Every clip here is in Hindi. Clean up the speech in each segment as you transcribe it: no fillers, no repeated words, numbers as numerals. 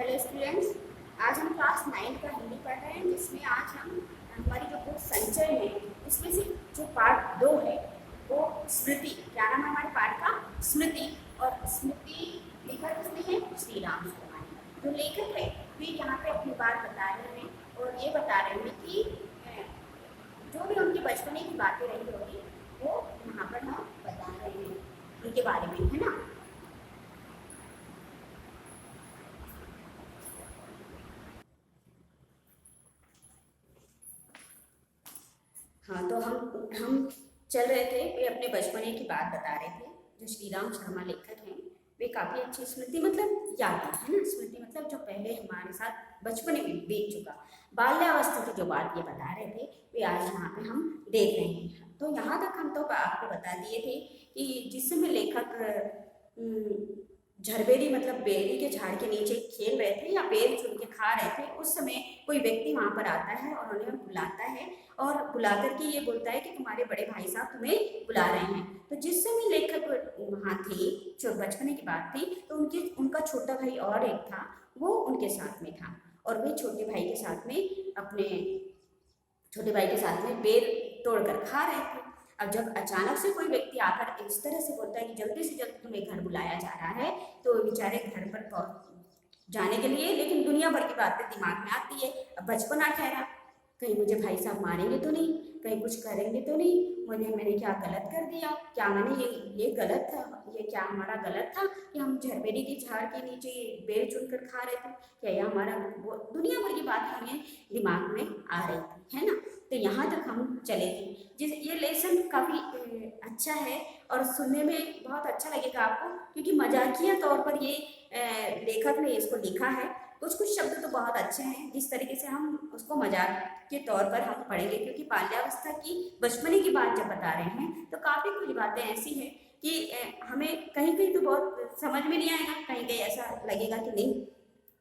Hello students. आज हम क्लास 9 का हिंदी पढ़ रहे हैं, जिसमें आज हम हमारी जो बुक संचय है उसमें से जो पार्ट 2 है वो स्मृति। क्या नाम है हमारे पार्ट का? स्मृति। और स्मृति लेखक किसने है? श्री राम शर्मा ने। जो लेखक है वे यहाँ पे अपनी बात बता रहे हैं और ये बता रहे हैं कि जो भी उनके बचपने की बातें रही होगी वो यहाँ पर हम बता रहे हैं उनके बारे में, है ना। हाँ, तो हम चल रहे थे, वे अपने बचपने की बात बता रहे थे। जो श्री राम शर्मा लेखक हैं वे काफ़ी अच्छी स्मृति मतलब याद है ना। स्मृति मतलब जो पहले हमारे साथ बचपने में बीत चुका, बाल्यावस्था की जो बात ये बता रहे थे वे आज यहाँ पे हम देख रहे हैं। तो यहाँ तक हम तो आपको बता दिए थे कि जिस समय लेखक झरबेरी मतलब बेरी के झाड़ के नीचे खेल रहे थे या बेर चुन के खा रहे थे, उस समय कोई व्यक्ति वहां पर आता है और उन्हें बुलाता है और बुला करके ये बोलता है कि तुम्हारे बड़े भाई साहब तुम्हें बुला रहे हैं। तो जिस समय लेखक वहां थे, जो बचपने की बात थी, तो उनका छोटा भाई और एक था, वो उनके साथ में था और वे छोटे भाई के साथ में अपने छोटे भाई के साथ में बेर तोड़कर खा रहे थे। अब जब अचानक से कोई व्यक्ति आकर इस तरह से बोलता है कि जल्दी से जल्दी तुम्हें घर बुलाया जा रहा है, तो बेचारे घर पर जाने के लिए, लेकिन दुनिया भर की बातें दिमाग में आती है। अब बचपना ठहरा, कहीं मुझे भाई साहब मारेंगे तो नहीं, कहीं कुछ करेंगे तो नहीं, मैंने क्या गलत कर दिया, क्या मैंने ये गलत था, ये क्या हमारा गलत था कि हम झरबेरी के झाड़ के नीचे बेर चुन कर खा रहे थे, क्या ये हमारा? वो दुनिया भर की बातें हमें दिमाग में आ रही थी, है ना। तो यहाँ तक हम चले थे। जिस ये लेसन काफ़ी अच्छा है और सुनने में बहुत अच्छा लगेगा आपको, क्योंकि मजाकिया तौर पर ये लेखक ने इसको लिखा है। कुछ कुछ शब्द तो बहुत अच्छे हैं, जिस तरीके से हम उसको मजाक के तौर पर हम पढ़ेंगे, क्योंकि बाल्यावस्था की बचपने की बात जब बता रहे हैं तो काफ़ी कुछ बातें ऐसी हैं कि हमें कहीं कहीं तो बहुत समझ में नहीं आएगा, कहीं कहीं ऐसा लगेगा कि नहीं,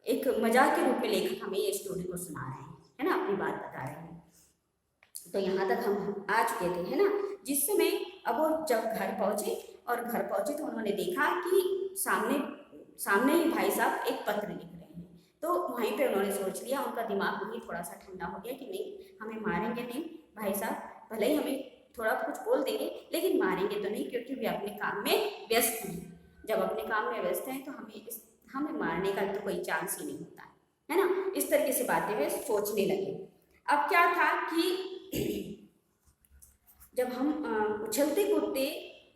एक मजाक के रूप में लेखक हमें ये स्टोरी को सुना रहे हैं, है ना, अपनी बात बता रहे हैं। तो यहाँ तक हम आ चुके थे, है ना। जिस समय अब वो जब घर पहुँचे और घर पहुँचे तो उन्होंने देखा कि सामने सामने ही भाई साहब एक पत्र लिख रहे हैं। तो वहीं पे उन्होंने सोच लिया, उनका दिमाग वहीं थोड़ा सा ठंडा हो गया कि नहीं, हमें मारेंगे नहीं भाई साहब, भले ही हमें थोड़ा कुछ बोल देंगे लेकिन मारेंगे तो नहीं, क्योंकि वे अपने काम में व्यस्त हैं। जब अपने काम में व्यस्त हैं तो हमें मारने का तो कोई चांस ही नहीं होता है ना। इस तरीके से बातें वे सोचने लगे। अब क्या था कि जब हम उछलते कूदते,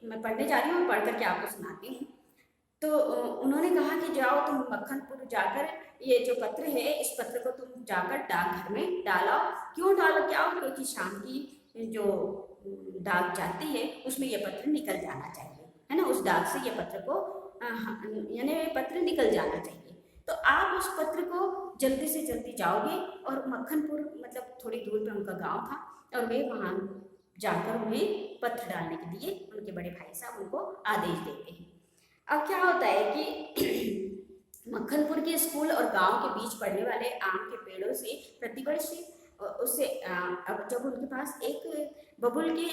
मैं पढ़ने जा रही हूँ और पढ़ करके आपको सुनाती हूँ। तो उन्होंने कहा कि जाओ तुम मक्खनपुर जाकर ये जो पत्र है, इस पत्र को तुम जाकर डाकघर में डालाओ। क्यों डालो? क्या हो? क्योंकि शाम की जो डाक जाती है उसमें ये पत्र निकल जाना चाहिए, है ना। उस डाक से ये पत्र को यानी ये पत्र निकल जाना चाहिए। तो आप उस पत्र को जल्दी से जल्दी जाओगे, और मक्खनपुर मतलब थोड़ी दूर पे उनका गांव था, और वे वहाँ जाकर उन्हें पत्र डालने के लिए उनके बड़े भाई साहब उनको आदेश देते हैं। अब क्या होता है कि मक्खनपुर के स्कूल और गांव के बीच पड़ने वाले आम के पेड़ों से प्रतिवर्ष उससे अब जब उनके पास एक बबुल के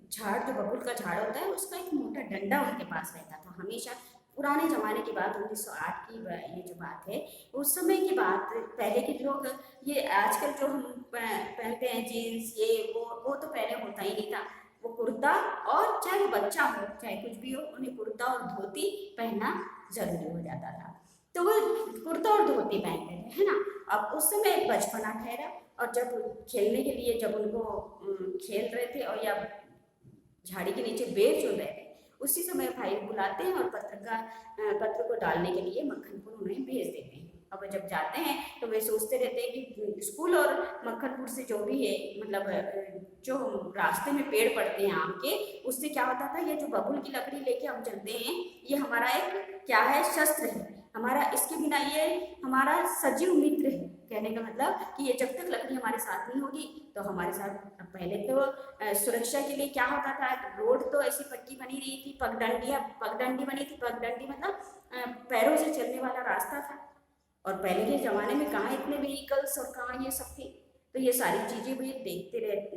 झाड़, जो बबुल का झाड़ होता है उसका एक मोटा डंडा उनके पास रहता था हमेशा। पुराने ज़माने की बात, 1908 की ये जो बात है, उस समय की बात। पहले के लोग, ये आजकल जो हम पहनते हैं जीन्स ये वो तो पहले होता ही नहीं था। वो कुर्ता, और चाहे वो बच्चा हो चाहे कुछ भी हो, उन्हें कुर्ता और धोती पहनना जरूरी हो जाता था। तो वो कुर्ता और धोती पहनते थे, है ना। अब उस समय बचपना ठहरा, और जब खेलने के लिए जब उनको खेल रहे थे और या झाड़ी के नीचे बेर चुन रहे थे, उसी समय भाई बुलाते हैं और पत्र को डालने के लिए मक्खनपुर उन्हें भेज देते हैं। अब वो जब जाते हैं तो वे सोचते रहते हैं कि स्कूल और मक्खनपुर से जो भी है, मतलब जो रास्ते में पेड़ पड़ते हैं आम के, उससे क्या होता था, ये जो बबूल की लकड़ी लेके हम चलते हैं, ये हमारा एक क्या है, शस्त्र है हमारा। इसके बिना ये हमारा सजीव मित्र है। कहने का मतलब कि ये जब तक लकड़ी हमारे साथ नहीं होगी तो हमारे साथ। पहले तो सुरक्षा के लिए क्या होता था, रोड तो ऐसी पक्की बनी रही थी, पगडंडी बनी थी। पगडंडी मतलब पैरों से चलने वाला रास्ता था, और पहले के ज़माने में कहाँ इतने व्हीकल्स और कहाँ ये सब थे। तो ये सारी चीज़ें भी देखते देखते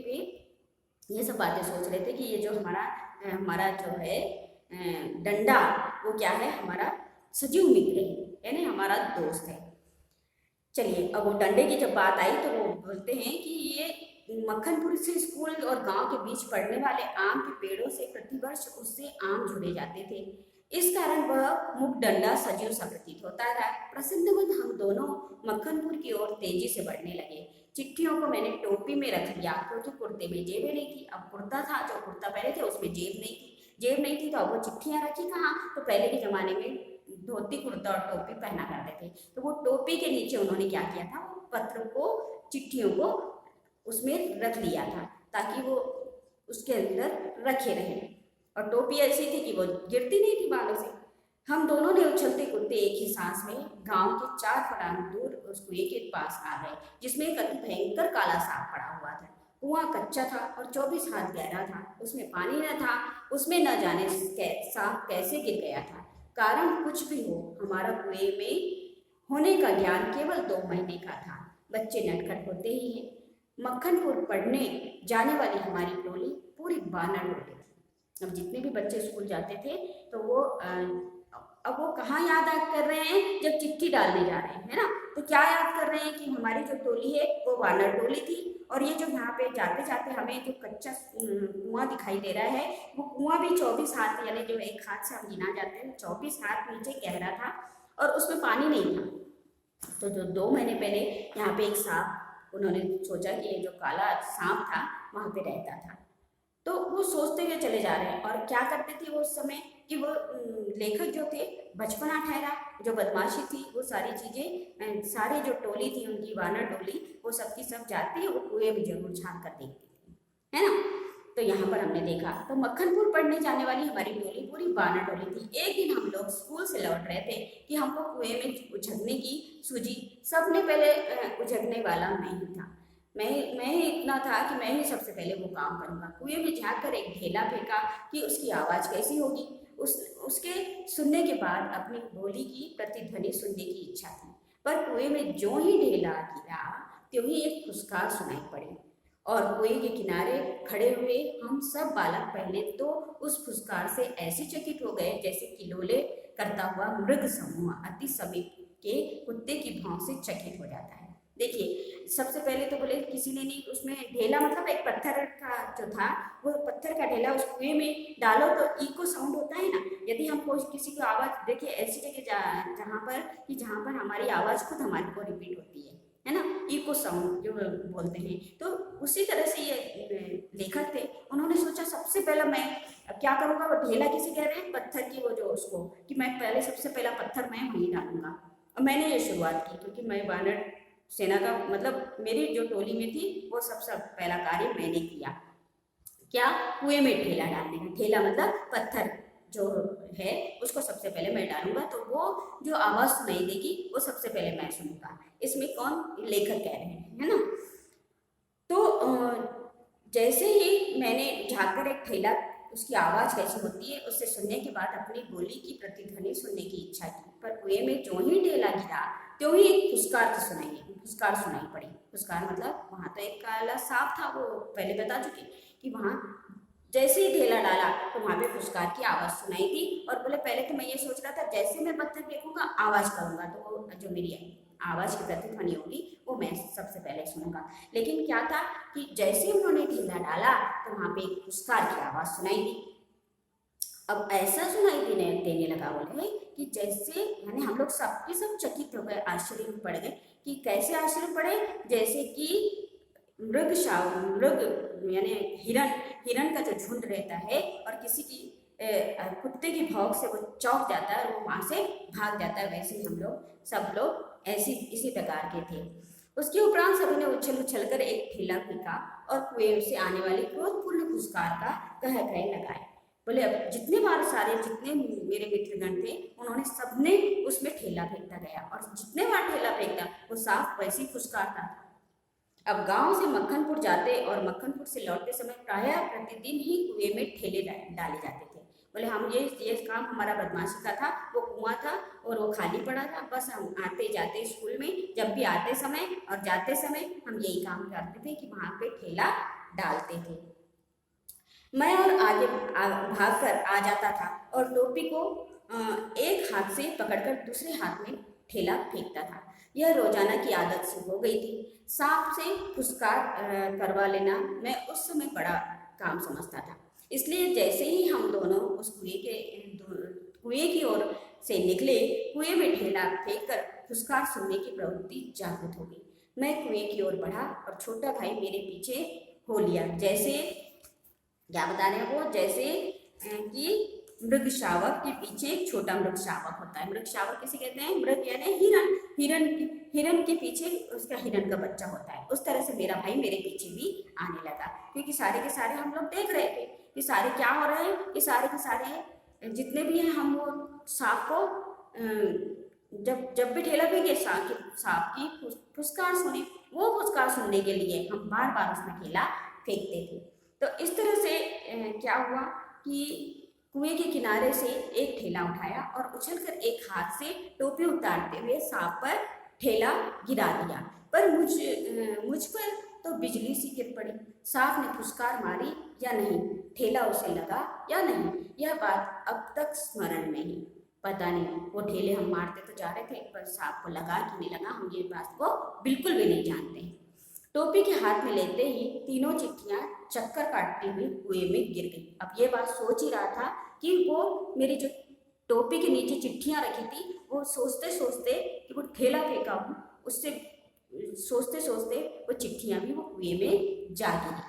भी ये सब बातें सोच रहे थे कि ये जो हमारा हमारा जो है डंडा, वो क्या है, हमारा सजीव मित्र है, यानी हमारा दोस्त है। चलिए, अब वो डंडे की जब बात आई तो वो बोलते हैं कि ये मक्खनपुर से स्कूल और गांव के बीच पड़ने वाले आम के पेड़ों से प्रतिवर्ष उससे आम जुड़े जाते थे। इस कारण वह मुखडंडा सजीव सा प्रतीत होता था। प्रसन्न मन हम दोनों मक्खनपुर की ओर तेजी से बढ़ने लगे। चिट्ठियों को मैंने टोपी में रख लिया क्योंकि कुर्ते में जेबें नहीं थी। अब कुर्ता था, जो कुर्ता पहले थे उसमें जेब नहीं थी तो अब वो चिट्ठियां रखी कहाँ, तो पहले के जमाने में धोती कुर्ता और टोपी पहना करते थे। तो वो टोपी के नीचे उन्होंने क्या किया था, वो पत्र को, चिट्ठियों को उसमें रख लिया था ताकि वो उसके अंदर रखे रहे। और टोपी ऐसी थी कि वो गिरती नहीं थी बालों से। हम दोनों ने उछलते कूदते एक ही सांस में गांव के 4 फरलांग दूर उस कुएं के पास आ गए, जिसमें एक अति भयंकर काला सांप पड़ा हुआ था। कुआं कच्चा था और 24 हाथ गहरा था। उसमें पानी न था। उसमें न जाने सांप कैसे गिर गया था। कारण कुछ भी हो, हमारा कुएं में होने का ज्ञान केवल 2 महीने का था। बच्चे नटखट होते ही हैं। मक्खनपुर पढ़ने जाने वाली हमारी टोली पूरी बानर टोली। अब जितने भी बच्चे स्कूल जाते थे तो वो अब वो कहाँ याद कर रहे हैं, जब चिट्ठी डालने जा रहे हैं, है ना, तो क्या याद कर रहे हैं कि हमारी जो टोली है वो वानर टोली थी। और ये जो यहाँ पे जाते जाते हमें जो कच्चा कुआं दिखाई दे रहा है, वो कुआं भी 24 हाथ, यानी जो एक हाथ से हम गिना जाते हैं 24 हाथ नीचे गहरा था और उसमें पानी नहीं था। तो जो 2 महीने पहले यहाँ पे एक सांप, उन्होंने सोचा कि ये जो काला सांप था वहाँ पे रहता था। तो वो सोचते हुए चले जा रहे हैं। और क्या करते थे वो उस समय कि वो लेखक जो थे, बचपना ठहरा, जो बदमाशी थी, वो सारी चीज़ें, सारे जो टोली थी उनकी, वानर टोली, वो सबकी सब जाती है, वो कुएं में जरूर झांक कर देखती थी, है ना। तो यहाँ पर हमने देखा तो मक्खनपुर पढ़ने जाने वाली हमारी टोली पूरी वानर टोली थी। एक दिन हम लोग स्कूल से लौट रहे थे कि हमको कुएं में उछलने की सूझी। सबने पहले उछलने वाला मैं ही था। मैं ही इतना था कि मैं ही सबसे पहले वो काम करूंगा। कुएं में झाँक कर एक ढेला फेंका कि उसकी आवाज़ कैसी होगी। उसके सुनने के बाद अपनी बोली की प्रतिध्वनि सुनने की इच्छा थी। पर कुएं में जो ही ढेला गिरा त्यों ही एक फुसकार सुनाई पड़ी और कुएं के किनारे खड़े हुए हम सब बालक पहले तो उस फुसकार से ऐसे चकित हो गए जैसे किलोले करता हुआ मृग समूह अति समीप के कुत्ते की भौं से चकित हो जाता है। देखिए, सबसे पहले तो बोले किसी ने नहीं, उसमें ढेला मतलब एक पत्थर का जो था, वो पत्थर का ढेला उस कुएं में डालो तो इको साउंड होता है ना। यदि हम कोई किसी को आवाज़, देखिए ऐसी जगह जहाँ पर हमारी आवाज़ खुद हमारे को रिपीट होती है ना, इको साउंड जो बोलते हैं। तो उसी तरह से ये लेखक थे, उन्होंने सोचा सबसे पहला मैं क्या करूँगा, वो ढेला किसे कह रहे हैं, पत्थर की, वो जो उसको, कि मैं पहले सबसे पहला पत्थर मैं वहीं डालूंगा। और मैंने ये शुरुआत की क्योंकि मैं वानर सेना का, मतलब मेरी जो टोली में थी वो सबसे पहला कार्य मैंने किया। क्या, कुएं में ढेला डालने का। ढेला मतलब पत्थर जो है उसको सबसे पहले मैं डालूंगा, तो वो जो आवाज़ सुनाई देगी वो सबसे पहले मैं सुनूंगा। इसमें कौन, लेखक कह रहे हैं, है ना। तो जैसे ही मैंने झाँक कर एक ढेला, उसकी आवाज़ कैसी होती है उससे सुनने के बाद अपनी बोली की प्रतिध्वनि सुनने की इच्छा की। पर कुएं में जो ही ढेला गिरा त्यों ही एक फुसकार सुनाई पड़ी। फुसकार मतलब वहाँ तो एक काला सांप था, वो पहले बता चुके कि वहाँ जैसे ही ढेला डाला तो वहाँ पे फुसकार की आवाज़ सुनाई दी। और बोले पहले तो मैं ये सोच रहा था जैसे मैं पत्थर फेंकूंगा आवाज़ करूंगा तो वो जो मेरी आवाज़ की प्रतिध्वनि होगी वो मैं सबसे पहले सुनूंगा। लेकिन क्या था कि जैसे उन्होंने ढेला डाला तो वहाँ पे एक फुसकार की आवाज़ सुनाई दी। अब ऐसा सुनाई देने लगा, बोले कि जैसे, यानी हम लोग सबके सब चकित हो गए, आश्चर्य में पड़ गए। कि कैसे आश्चर्य पड़े, जैसे कि मृग यानी हिरण का जो झुंड रहता है और किसी की कुत्ते की भौंक से वो चौंक जाता है और वो वहाँ से भाग जाता है, वैसे ही हम लोग सब लोग इसी प्रकार के थे। उसके उपरांत सभी ने उछल कर एक ढेला फेंका और कुएं से आने वाली क्रोधपूर्ण फुसकार का कह लगाए। बोले अब जितने मेरे मित्रगण थे उन्होंने सबने उसमें ठेला फेंकता गया और जितने बार ठेला फेंकता वो साफ वैसे ही फुसकारता था। अब गांव से मक्खनपुर जाते और मक्खनपुर से लौटते समय प्रायः प्रतिदिन ही कुएं में ठेले डाले जाते थे। बोले हम ये काम हमारा बदमाशी का था। वो कुआं था और वो खाली पड़ा था, बस हम आते जाते स्कूल में, जब भी आते समय और जाते समय हम यही काम करते थे कि वहाँ पे ठेला डालते थे। मैं और आगे भाग कर आ जाता था और टोपी को एक हाथ से पकड़कर दूसरे हाथ में ठेला फेंकता था। यह रोजाना की आदत सी हो गई थी। सांप से फुसकार करवा लेना मैं उस समय बड़ा काम समझता था। इसलिए जैसे ही हम दोनों उस कुएं की ओर से निकले, कुएं में ठेला फेंककर फुसकार सुनने की प्रवृत्ति जागृत हो गई। मैं कुएं की ओर बढ़ा और छोटा भाई मेरे पीछे हो लिया। जैसे क्या बता रहे हैं वो, जैसे कि मृग शावक के पीछे एक छोटा मृग शावक होता है। मृग शावक किसे कहते हैं? मृग यानी हिरण। हिरण के पीछे उसका हिरण का बच्चा होता है। उस तरह से मेरा भाई मेरे पीछे भी आने लगा, क्योंकि सारे के सारे हम लोग देख रहे थे कि सारे क्या हो रहे हैं, कि सारे के सारे जितने भी हैं हम वो सांप को जब भी ठेला फेंके सांप की फुसकार सुने, वो फुसकार सुनने के लिए हम बार बार उसमें ठेला फेंकते थे। तो इस तरह से क्या हुआ कि कुएं के किनारे से एक ठेला उठाया और उछलकर एक हाथ से टोपी उतारते हुए सांप पर ठेला गिरा दिया। पर मुझ पर तो बिजली सी गिर पड़ी। सांप ने फुसकार मारी या नहीं, ठेला उसे लगा या नहीं, यह बात अब तक स्मरण में ही। पता नहीं वो ठेले हम मारते तो जा रहे थे, पर सांप को लगा कि नहीं लगा हम ये बात को बिल्कुल भी नहीं जानते। टोपी के हाथ में लेते ही तीनों चिट्ठियां चक्कर काटती हुई कुएं में गिर गई। अब ये बात सोच ही रहा था कि वो मेरी जो टोपी के नीचे चिट्ठियां रखी थी, वो सोचते सोचते कि वो ठेला फेंका हूँ, उससे सोचते सोचते वो चिट्ठियां भी वो कुएं में जा गिरी।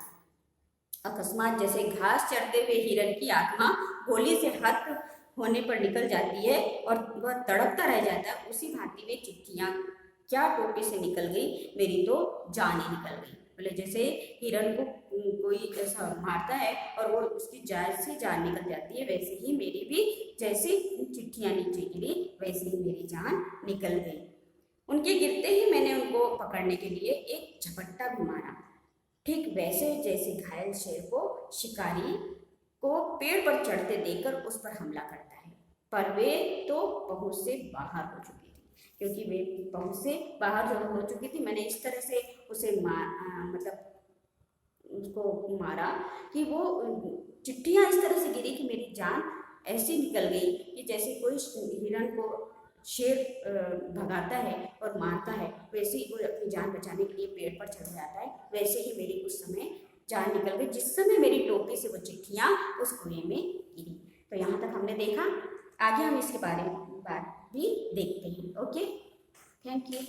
अकस्मात जैसे घास चढ़ते हुए हिरण की आत्मा गोली से हत होने पर निकल जाती है और वह तड़पता रह जाता है, उसी भांति में चिट्ठियां क्या टोपी से निकल गई, मेरी तो जान ही निकल गई। बोले जैसे हिरण को कोई ऐसा मारता है और वो उसकी जान से जान निकल जाती है, वैसे ही मेरी भी जैसे चिट्ठियां नीचे गिरी वैसे ही मेरी जान निकल गई। उनके गिरते ही मैंने उनको पकड़ने के लिए एक झपट्टा भी मारा, ठीक वैसे जैसे घायल शेर को शिकारी को पेड़ पर चढ़ते देखकर उस पर हमला करता है। पर वे तो पहुंच से बाहर हो चुकी थी, क्योंकि वे पहुंच से बाहर जो हो चुकी थी, मैंने इस तरह से उसे मतलब उसको मारा कि वो चिट्ठियां इस तरह से गिरी कि मेरी जान ऐसी निकल गई कि जैसे कोई हिरण को शेर भगाता है और मारता है, वैसे ही वो अपनी जान बचाने के लिए पेड़ पर चढ़ जाता है, वैसे ही मेरी उस समय जान निकल गई जिस समय मेरी टोपी से वो चिट्ठियां उस कुएं में गिरी। तो यहाँ तक हमने देखा, आगे हम इसके बारे में बात भी देखते हैं। Okay, thank you.